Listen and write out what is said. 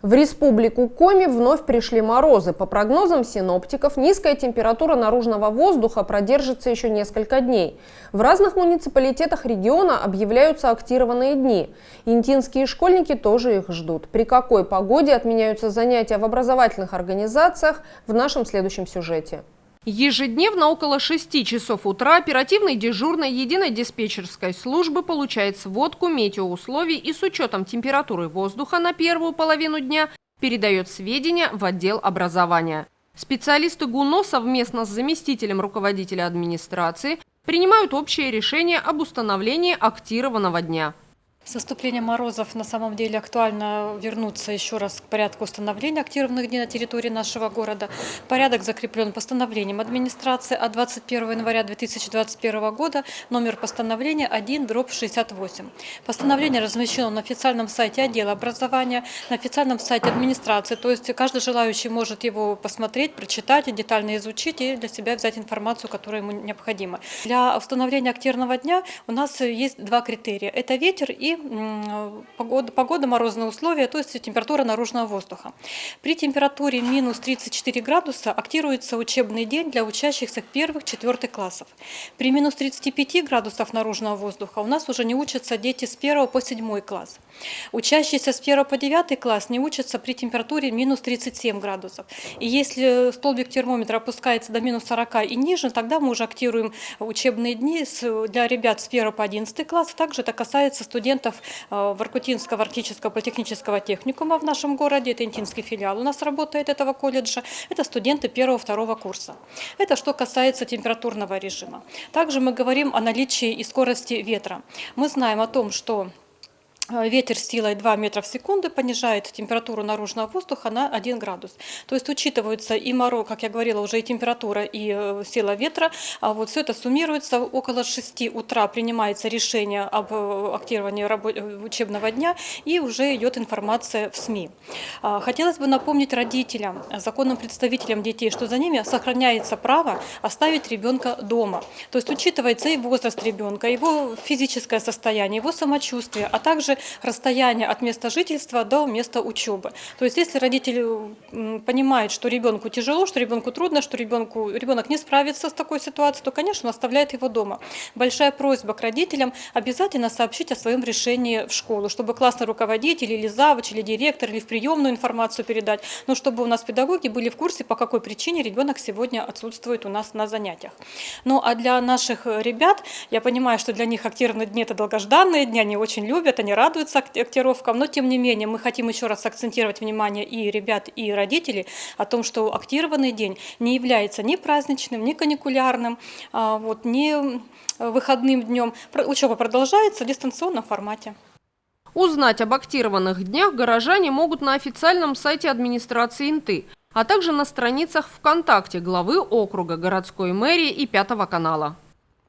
В республику Коми вновь пришли морозы. По прогнозам синоптиков, низкая температура наружного воздуха продержится еще несколько дней. В разных муниципалитетах региона объявляются актированные дни. Интинские школьники тоже их ждут. При какой погоде отменяются занятия в образовательных организациях, в нашем следующем сюжете. Ежедневно около 6 часов утра оперативный дежурный единой диспетчерской службы получает сводку метеоусловий и с учетом температуры воздуха на первую половину дня передает сведения в отдел образования. Специалисты ГУНО совместно с заместителем руководителя администрации принимают общее решение об установлении актированного дня. С наступлением морозов на самом деле актуально вернуться еще раз к порядку установления актированных дней на территории нашего города. Порядок закреплен постановлением администрации от 21 января 2021 года, номер постановления 1/68. Постановление размещено на официальном сайте отдела образования, на официальном сайте администрации, то есть каждый желающий может его посмотреть, прочитать, детально изучить и для себя взять информацию, которая ему необходима. Для установления актированного дня у нас есть два критерия. Это ветер и погода, морозные условия, то есть температура наружного воздуха. При температуре минус 34 градуса актируется учебный день для учащихся 1-4 классов. При минус 35 градусов наружного воздуха у нас уже не учатся дети с 1 по 7 класс. Учащиеся с 1 по 9 класс не учатся при температуре минус 37 градусов. И если столбик термометра опускается до минус 40 и ниже, тогда мы уже актируем учебные дни для ребят с 1 по 11 класс. Также это касается студентов Воркутинского арктического политехнического техникума в нашем городе. Это интинский филиал у нас работает этого колледжа. Это студенты 1-2 курса. Это что касается температурного режима. Также мы говорим о наличии и скорости ветра. Мы знаем о том, что ветер с силой 2 метра в секунду понижает температуру наружного воздуха на 1 градус. То есть учитываются и мороз, как я говорила, уже и температура, и сила ветра. А вот все это суммируется. Около 6 утра принимается решение об актировании учебного дня, и уже идет информация в СМИ. Хотелось бы напомнить родителям, законным представителям детей, что за ними сохраняется право оставить ребенка дома. То есть учитывается и возраст ребенка, его физическое состояние, его самочувствие, а также расстояние от места жительства до места учебы. То есть если родитель понимает, что ребенку тяжело, что ребенку трудно, что ребенок не справится с такой ситуацией, то, конечно, он оставляет его дома. Большая просьба к родителям обязательно сообщить о своем решении в школу, чтобы классный руководитель или завуч, или директор, или в приемную информацию передать, но чтобы у нас педагоги были в курсе, по какой причине ребенок сегодня отсутствует у нас на занятиях. Ну а для наших ребят, я понимаю, что для них актированные дни – это долгожданные дни, они очень любят, они радуются актировкам, но тем не менее мы хотим еще раз акцентировать внимание и ребят, и родителей о том, что актированный день не является ни праздничным, ни каникулярным, ни выходным днем. Учеба продолжается в дистанционном формате. Узнать об актированных днях горожане могут на официальном сайте администрации Инты, а также на страницах ВКонтакте главы округа, городской мэрии и 5 канала.